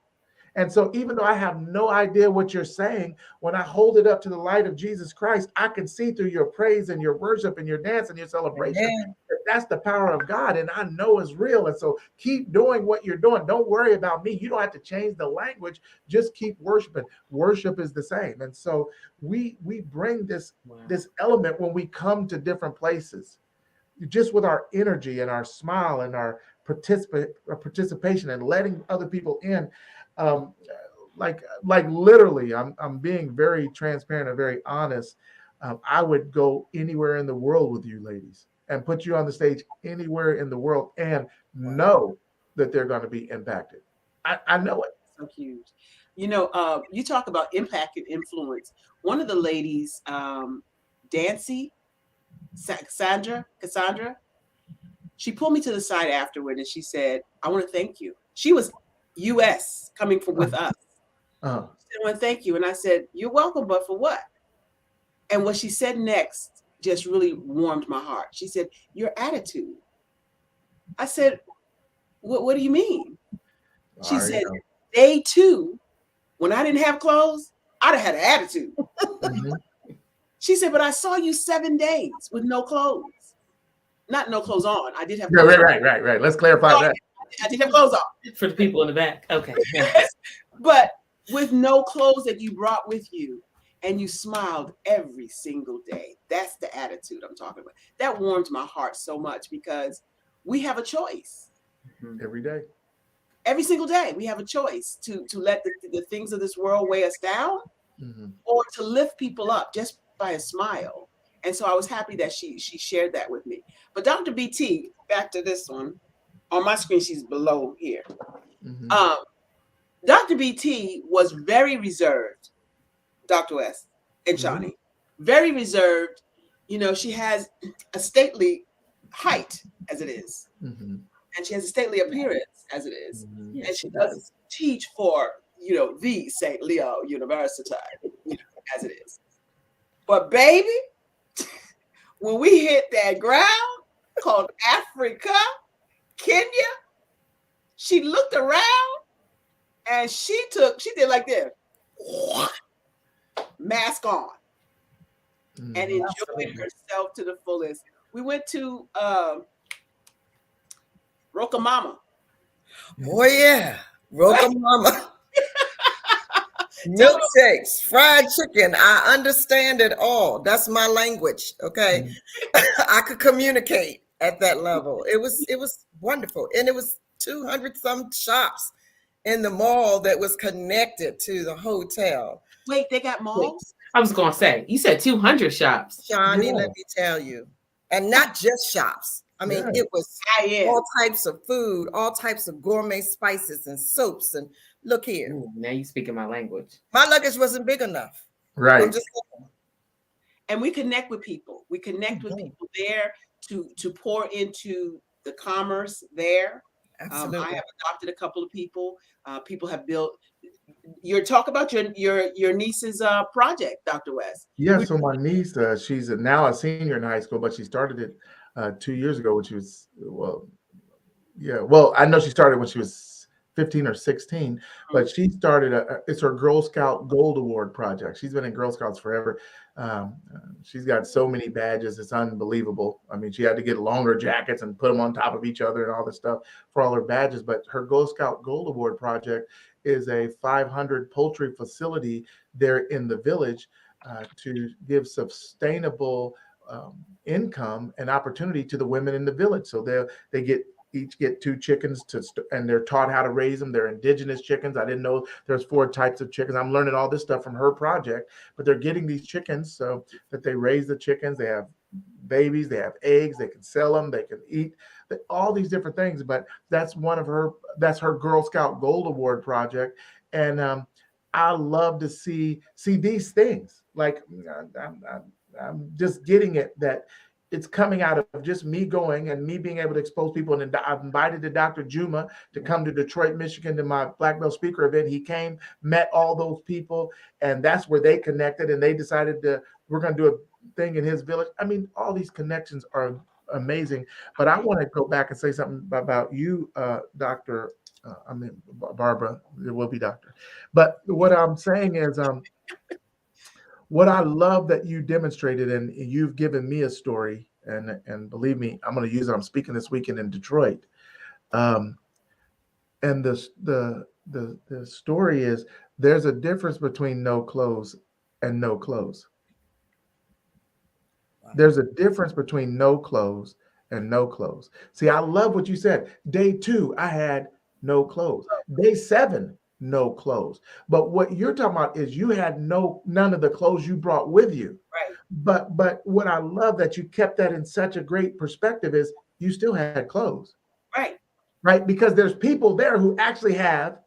And so even though I have no idea what you're saying, when I hold it up to the light of Jesus Christ, I can see through your praise and your worship and your dance and your celebration Amen. that that's the power of God. And I know it's real. And so keep doing what you're doing. Don't worry about me. You don't have to change the language. Just keep worshiping. Worship is the same. And so we bring this element when we come to different places, just with our energy and our smile and our participation and letting other people in. Um, like literally, I'm being very transparent and very honest. I would go anywhere in the world with you ladies and put you on the stage anywhere in the world and know that they're going to be impacted. I know it. So huge. You talk about impact and influence. One of the ladies, Dancy, Cassandra, she pulled me to the side afterward and she said, I want to thank you. She was US coming from with us. Uh, She said, I want to thank you. And I said, you're welcome, but for what? And what she said next just really warmed my heart. She said, your attitude. I said, what do you mean? She all right, said, day 2, when I didn't have clothes, I'd have had an attitude. mhm. She said, but I saw you 7 days with no clothes. Not no clothes on. I did have Yeah, clothes on. right. Let's clarify that. I did have clothes on. For the people in the back. Okay. But with no clothes that you brought with you, and you smiled every single day. That's the attitude I'm talking about. That warmed my heart so much because we have a choice. Every day. Every single day, we have a choice to let the things of this world weigh us down, or to lift people up just by a smile. And so I was happy that she shared that with me. But Dr. BT, back to this one. On my screen, she's below here. Dr. BT was very reserved, Dr. West and Shani. Very reserved. She has a stately height as it is. And she has a stately appearance as it is. Yes, and she does teach for, the St. Leo University, as it is. But baby, when we hit that ground called Africa, Kenya, she looked around and she did like this, mask on, and enjoyed herself to the fullest. We went to Rokamama. Oh yeah, Rokamama. Milkshakes, fried chicken. I understand it all. That's my language. Okay. I could communicate at that level. It was wonderful. And it was 200 some shops in the mall that was connected to the hotel. Wait, they got malls? I was going to say, you said 200 shops. Shani, let me tell you. And not just shops. I mean, it was all types of food, all types of gourmet spices and soaps. And look here. Ooh, now you speaking my language. My luggage wasn't big enough. Right. I'm just saying. And we connect with people. We connect with people there to pour into the commerce there. Absolutely. I have adopted a couple of people. People have built. You're talk about your niece's project, Dr. West. Yeah. So my niece, she's now a senior in high school, but she started it 2 years ago when she was I know she started when she was 15 or 16, but she started it's her Girl Scout Gold Award project. She's been in Girl Scouts forever. She's got so many badges, it's unbelievable. I mean, she had to get longer jackets and put them on top of each other and all this stuff for all her badges. But her Girl Scout Gold Award project is a 500 poultry facility there in the village to give sustainable income and opportunity to the women in the village. So they each get 2 chickens and they're taught how to raise them. They're indigenous chickens. I didn't know there's 4 types of chickens. I'm learning all this stuff from her project, but they're getting these chickens so that they raise the chickens. They have babies, they have eggs, they can sell them, they can eat all these different things. But that's that's her Girl Scout Gold Award project. And I love to see these things. Like I'm just getting it that it's coming out of just me going and me being able to expose people. And I've invited Dr. Juma to come to Detroit, Michigan to my Black Belt speaker event. He came, met all those people, and that's where they connected. And they decided we're going to do a thing in his village. I mean, all these connections are amazing. But I want to go back and say something about you, Dr. I mean, Barbara, it will be Doctor. But what I'm saying is, what I love that you demonstrated, and you've given me a story, and believe me, I'm going to use it. I'm speaking this weekend in Detroit, um, and the story is there's a difference between no clothes and no clothes. There's a difference between no clothes and no clothes. See, I love what you said. Day 2, I had no clothes. Day 7, no clothes. But what you're talking about is you had none of the clothes you brought with you. Right. But what I love that you kept that in such a great perspective is you still had clothes. Right. Right? Because there's people there who actually have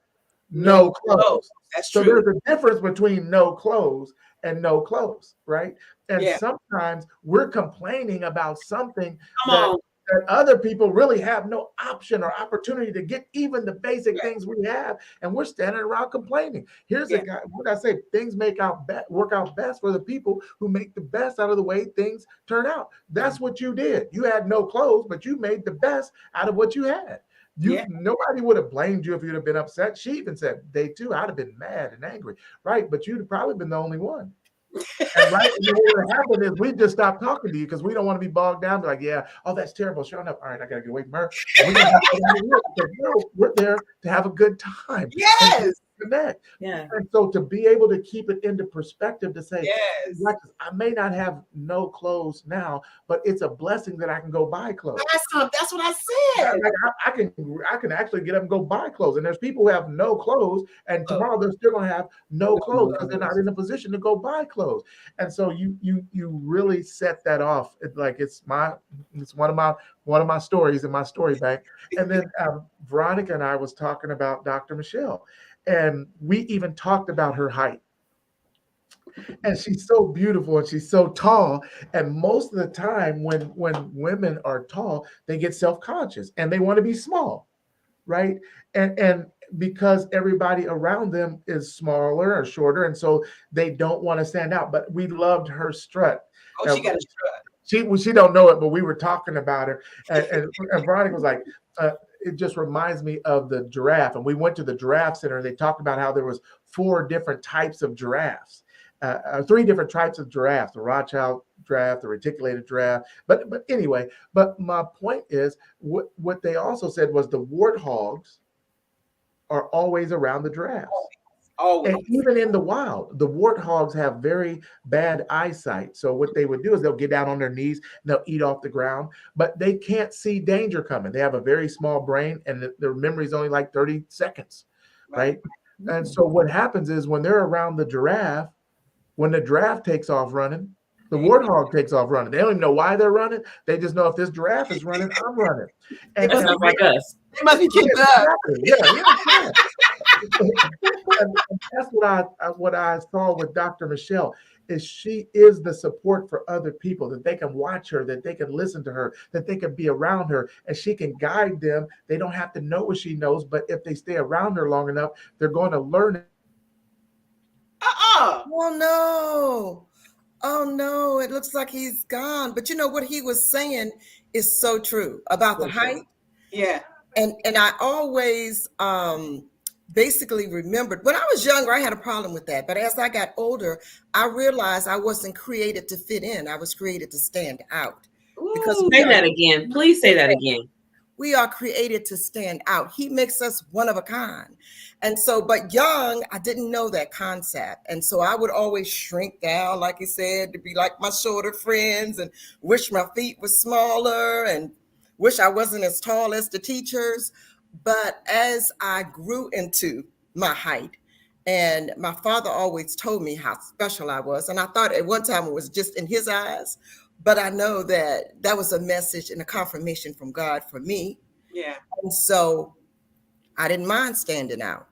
No no clothes. That's So true. there's a difference between no clothes and no clothes, right? And Yeah. sometimes we're complaining about something Come that on. that other people really have no option or opportunity to get even the basic things we have, and we're standing around complaining. Here's a guy, what I say, things work out best for the people who make the best out of the way things turn out. That's what you did. You had no clothes, but you made the best out of what you had. Nobody would have blamed you if you'd have been upset. She even said, day 2, I'd have been mad and angry, right? But you'd have probably been the only one. And right, and what would happen is we just stop talking to you because we don't want to be bogged down. Be like, yeah, oh, that's terrible. Sure enough, all right, I gotta get away from her. We're there to have a good time. Yes. Connect. Yeah. And so to be able to keep it into perspective to say, Yes. I may not have no clothes now, but it's a blessing that I can go buy clothes. That's what I said. Like I can actually get up and go buy clothes. And there's people who have no clothes, and tomorrow they're still gonna have no clothes because they're not in a position to go buy clothes. And so you really set that off. It's one of my stories in my story bank. And then Veronica and I was talking about Dr. Michelle. And we even talked about her height. And she's so beautiful and she's so tall. And most of the time when women are tall, they get self-conscious and they want to be small, right? And because everybody around them is smaller or shorter, and so they don't want to stand out. But we loved her strut. Oh, she got a strut. She don't know it, but we were talking about her. And Veronica was like, it just reminds me of the giraffe. And we went to the giraffe center and they talked about how there was 4 different types of giraffes, 3 different types of giraffes, the Rothschild giraffe, the reticulated giraffe. But anyway, but my point is what they also said was the warthogs are always around the giraffes. Always. And even in the wild, the warthogs have very bad eyesight. So what they would do is they'll get down on their knees and they'll eat off the ground, but they can't see danger coming. They have a very small brain and their memory is only like 30 seconds, right? And so what happens is when they're around the giraffe, when the giraffe takes off running, the warthog takes off running. They don't even know why they're running. They just know if this giraffe is running, I'm running. And that sounds like us. They must be kicked up. Yeah. And that's what I saw with Dr. Michelle. Is she is the support for other people, that they can watch her, that they can listen to her, that they can be around her, and she can guide them. They don't have to know what she knows, but if they stay around her long enough, they're going to learn it. Oh no, it looks like he's gone. But you know what he was saying is so true about the height. Yeah. And I always basically remembered when I was younger, I had a problem with that. But as I got older, I realized I wasn't created to fit in. I was created to stand out. Because say that again. Please say that again. We are created to stand out. He makes us one of a kind. And so, but young, I didn't know that concept. And so I would always shrink down, like he said, to be like my shorter friends and wish my feet were smaller and wish I wasn't as tall as the teachers. But as I grew into my height, and my father always told me how special I was. And I thought at one time it was just in his eyes. But I know that that was a message and a confirmation from God for me. Yeah. And so I didn't mind standing out.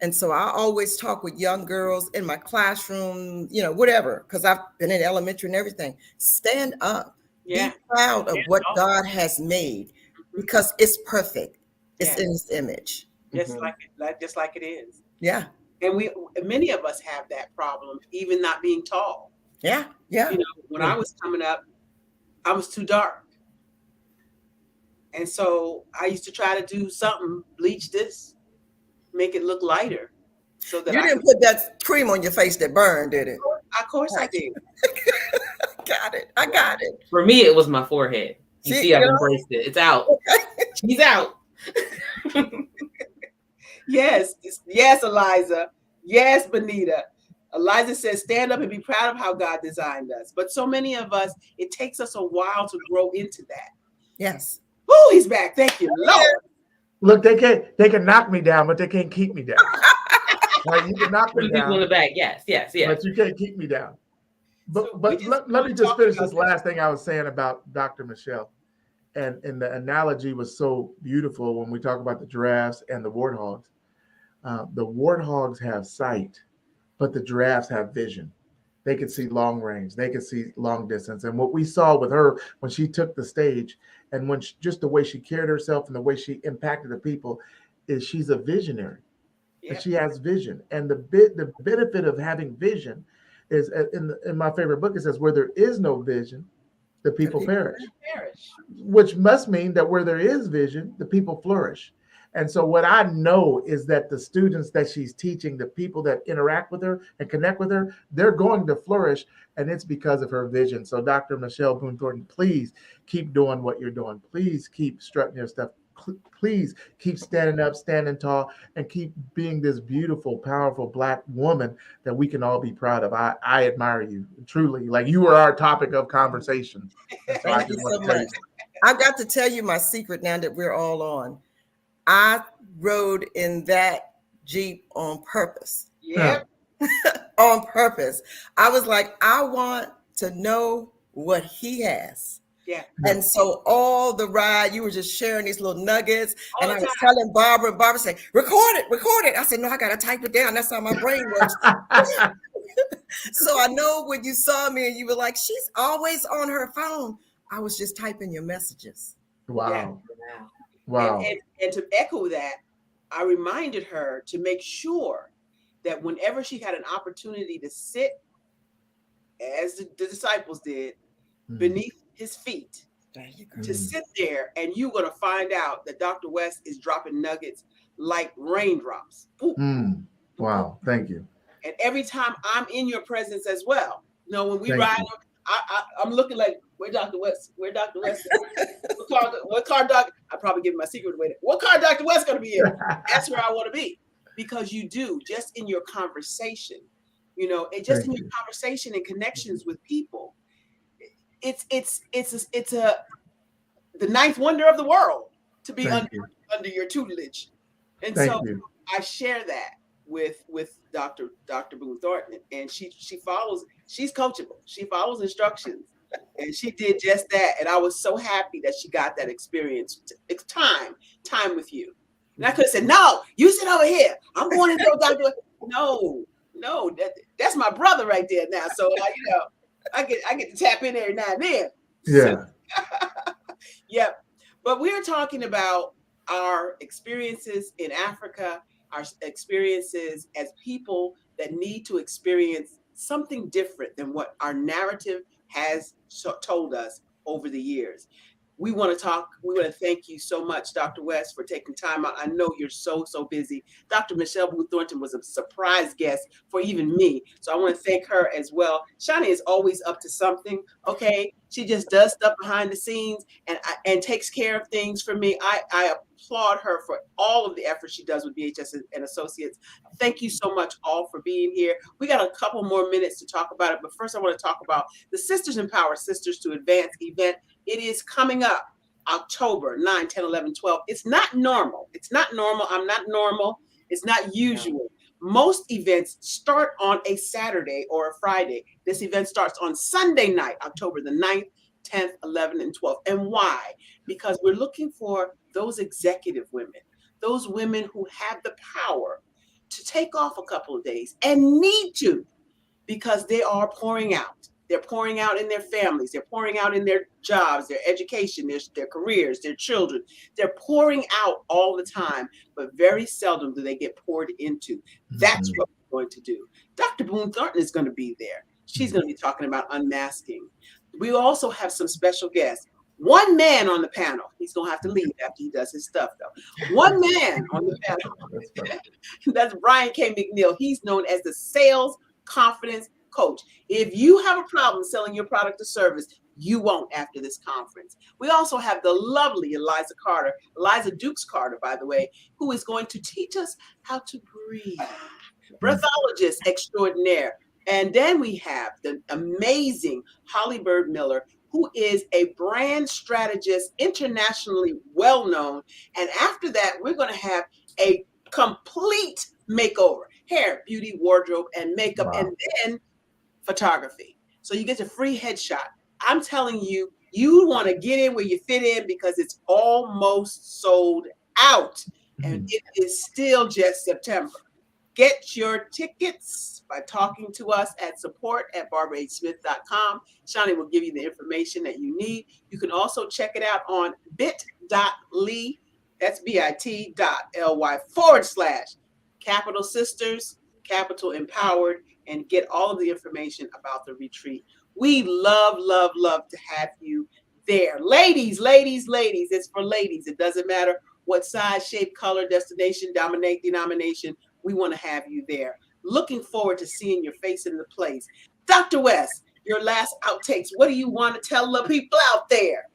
And so I always talk with young girls in my classroom, you know, whatever, because I've been in elementary and everything. Stand up. Yeah. Be proud of what God has made, because it's perfect. It's in his image. Just like it is. Yeah. And many of us have that problem, even not being tall. Yeah. Yeah. You know, when I was coming up, I was too dark. And so I used to try to do something, bleach this, make it look lighter, so that You I could. didn't put that cream on your face that burned, did it? Of course, I Right. did. Got it. I got it. For me, it was my forehead. You See, see, I've embraced it. It's out. She's out. Yes, yes, Eliza. Yes, Benita. Eliza says, stand up and be proud of how God designed us. But so many of us, it takes us a while to grow into that. Yes. Oh, he's back. Thank you, Lord. Look, they can knock me down, but they can't keep me down. Right? You can knock me Put people in down, the back. Yes, yes, yes. but you can't keep me down. So But let me just finish this last thing I was saying about Dr. Michelle. And the analogy was so beautiful when we talk about the giraffes and the warthogs. The warthogs have sight, but the giraffes have vision. They can see long range, they can see long distance. And what we saw with her when she took the stage and when just the way she carried herself and the way she impacted the people is she's a visionary. And she has vision. And the benefit of having vision is in my favorite book, it says, where there is no vision, the people perish, which must mean that where there is vision, the people flourish. And so what I know is that the students that she's teaching, the people that interact with her and connect with her, they're going to flourish. And it's because of her vision. So Dr. Michelle Boone Thornton, please keep doing what you're doing. Please keep strutting your stuff. Please keep standing up, standing tall, and keep being this beautiful, powerful Black woman that we can all be proud of. I admire you, truly. Like, you are our topic of conversation. So Thank you so much. I've got to tell you my secret now that we're all on. I rode in that Jeep on purpose. Yeah. On purpose. I was like, I want to know what he has. Yeah. And so all the ride, you were just sharing these little nuggets. And I was telling Barbara, and Barbara said, record it. I said, no, I got to type it down. That's how my brain works. So I know when you saw me and you were like, she's always on her phone. I was just typing your messages. Wow. Yeah. Wow. And to echo that, I reminded her to make sure that whenever she had an opportunity to sit, as the disciples did, beneath his feet, to sit there, and you're going to find out that Dr. West is dropping nuggets like raindrops. Wow. Thank you. And every time I'm in your presence as well, you know, when we ride, I'm looking like, where Dr. West? Where Dr. West? What car Dr. I probably give my secret away. What car Dr. West going to be in? That's where I want to be. Because you do, just in your conversation, you know, and just in your conversation and connections with people, it's the ninth wonder of the world to be under your tutelage. And so I share that with Dr. Boone Thornton, and she follows, she's coachable. She follows instructions, and she did just that. And I was so happy that she got that experience. It's time with you. And I could have said, no, you sit over here. I'm going to go, Dr. No, that's my brother right there now. So you know, I get to tap in every now and then. Yeah. So, yep. But we're talking about our experiences in Africa, our experiences as people that need to experience something different than what our narrative has told us over the years. We want to thank you so much, Dr. West, for taking time out. I know you're so busy. Dr. Michelle Boone Thornton was a surprise guest for even me. So I want to thank her as well. Shani is always up to something. Okay. She just does stuff behind the scenes and takes care of things for me. I applaud her for all of the effort she does with BHS and Associates. Thank you so much all for being here. We got a couple more minutes to talk about it, but first I want to talk about the Sisters Empower Sisters to Advance event. It is coming up October 9, 10, 11, 12. It's not normal. I'm not normal. It's not usual. Most events start on a Saturday or a Friday. This event starts on Sunday night, October the 9th, 10th, 11th, and 12th. And why? Because we're looking for those executive women, those women who have the power to take off a couple of days and need to, because they are pouring out. They're pouring out in their families. They're pouring out in their jobs, their education, their careers, their children. They're pouring out all the time, but very seldom do they get poured into. That's what we're going to do. Dr. Boone Thornton is going to be there. She's going to be talking about unmasking. We also have some special guests. One man on the panel. He's going to have to leave after he does his stuff, though. One man on the panel. That's Brian K. McNeil. He's known as the Sales Confidence Coach. If you have a problem selling your product or service, you won't after this conference. We also have the lovely Eliza Dukes Carter, by the way, who is going to teach us how to breathe. Breathologist extraordinaire. And then we have the amazing Holly Bird Miller, who is a brand strategist, internationally well-known. And after that, we're going to have a complete makeover: hair, beauty, wardrobe, and makeup, and then photography. So you get a free headshot. I'm telling you, you want to get in where you fit in, because it's almost sold out. And it is still just September. Get your tickets by talking to us at support@barbarahsmith.com. Shani will give you the information that you need. You can also check it out on bit.ly, that's bit.ly/ Capital Sisters, Capital Empowered, and get all of the information about the retreat. We love, love, love to have you there. Ladies, ladies, ladies. It's for ladies. It doesn't matter what size, shape, color, destination, denomination. We want to have you there. Looking forward to seeing your face in the place. Dr. West, your last outtakes. What do you want to tell the people out there?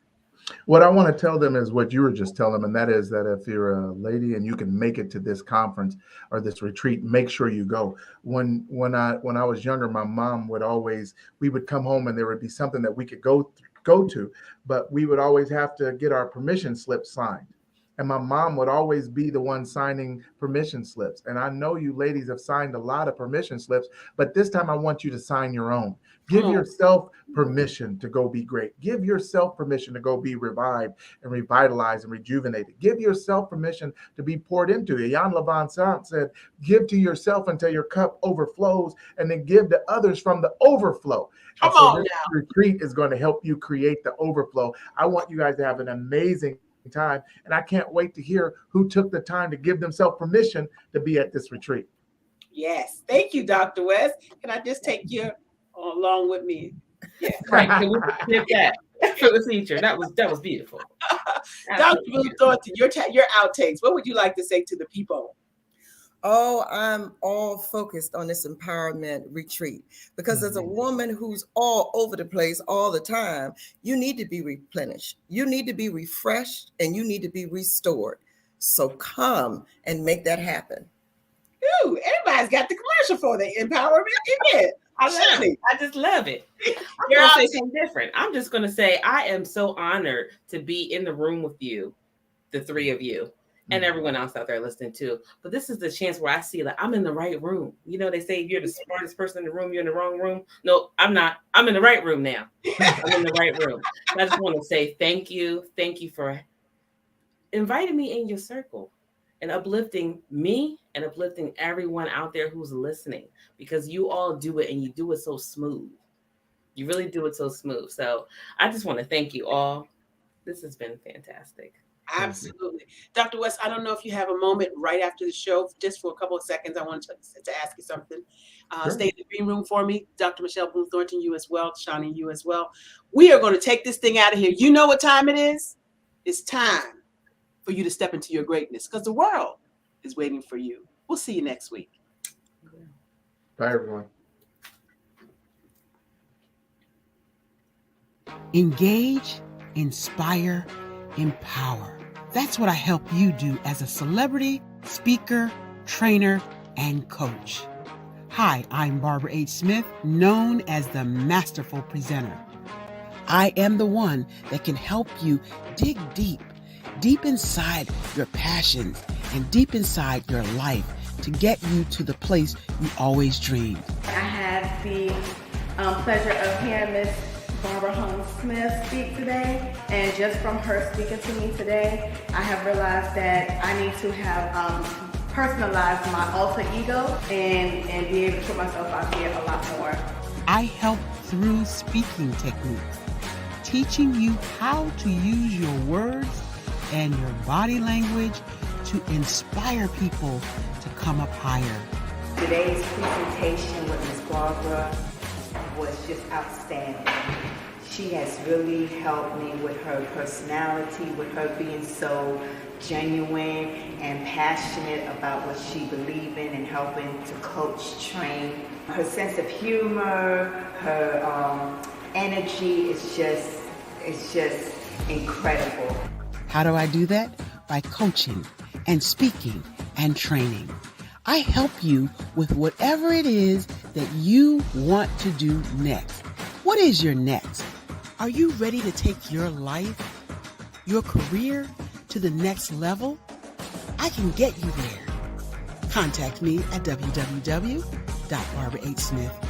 What I want to tell them is what you were just telling them, and that is that if you're a lady and you can make it to this conference or this retreat, make sure you go. When I was younger, my mom we would come home and there would be something that we could go to, but we would always have to get our permission slip signed. And my mom would always be the one signing permission slips. And I know you ladies have signed a lot of permission slips, but this time I want you to sign your own. Give yourself permission to go be great. Give yourself permission to go be revived and revitalized and rejuvenated. Give yourself permission to be poured into. Jan Levon said, give to yourself until your cup overflows, and then give to others from the overflow. Come on this now. Retreat is going to help you create the overflow. I want you guys to have an amazing time, and I can't wait to hear who took the time to give themselves permission to be at this retreat. Yes, thank you, Dr. West. Can I just take you along with me? Yeah, right. Can we skip that for the teacher? That was beautiful. Dr. Blue Thornton, your outtakes. What would you like to say to the people? Oh, I'm all focused on this empowerment retreat, because as a woman who's all over the place all the time, you need to be replenished, you need to be refreshed, and you need to be restored. So come and make that happen. Ooh, everybody's got the commercial for the empowerment, isn't it? I just love it. I'm going to say something different. I'm just going to say I am so honored to be in the room with you, the three of you, and everyone else out there listening too. But this is the chance where I see that I'm in the right room. You know, they say you're the smartest person in the room, you're in the wrong room. No, I'm not. I'm in the right room now. I'm in the right room. I just want to say thank you. Thank you for inviting me in your circle and uplifting me and uplifting everyone out there who's listening, because you all do it and you do it so smooth. You really do it so smooth. So I just want to thank you all. This has been fantastic. Absolutely. Dr. West, I don't know if you have a moment right after the show, just for a couple of seconds. I want to ask you something. Sure. Stay in the green room for me. Dr. Michelle Boone Thornton, you as well. Shani, you as well. We are going to take this thing out of here. You know what time it is? It's time for you to step into your greatness, because the world is waiting for you. We'll see you next week. Bye, everyone. Engage, inspire, empower. That's what I help you do as a celebrity, speaker, trainer, and coach. Hi, I'm Barbara H. Smith, known as the Masterful Presenter. I am the one that can help you dig deep inside your passions and deep inside your life to get you to the place you always dreamed. I had the pleasure of hearing Miss Barbara Holmes Smith speak today, and just from her speaking to me today, I have realized that I need to have personalized my alter ego and be able to put myself out there a lot more. I help through speaking techniques, teaching you how to use your words and your body language to inspire people to come up higher. Today's presentation with Ms. Barbara was just outstanding. She has really helped me with her personality, with her being so genuine and passionate about what she believes in and helping to coach, train. Her sense of humor, her energy is just incredible. How do I do that? By coaching and speaking and training. I help you with whatever it is that you want to do next. What is your next? Are you ready to take your life, your career to the next level? I can get you there. Contact me at www.barbarahsmith.com.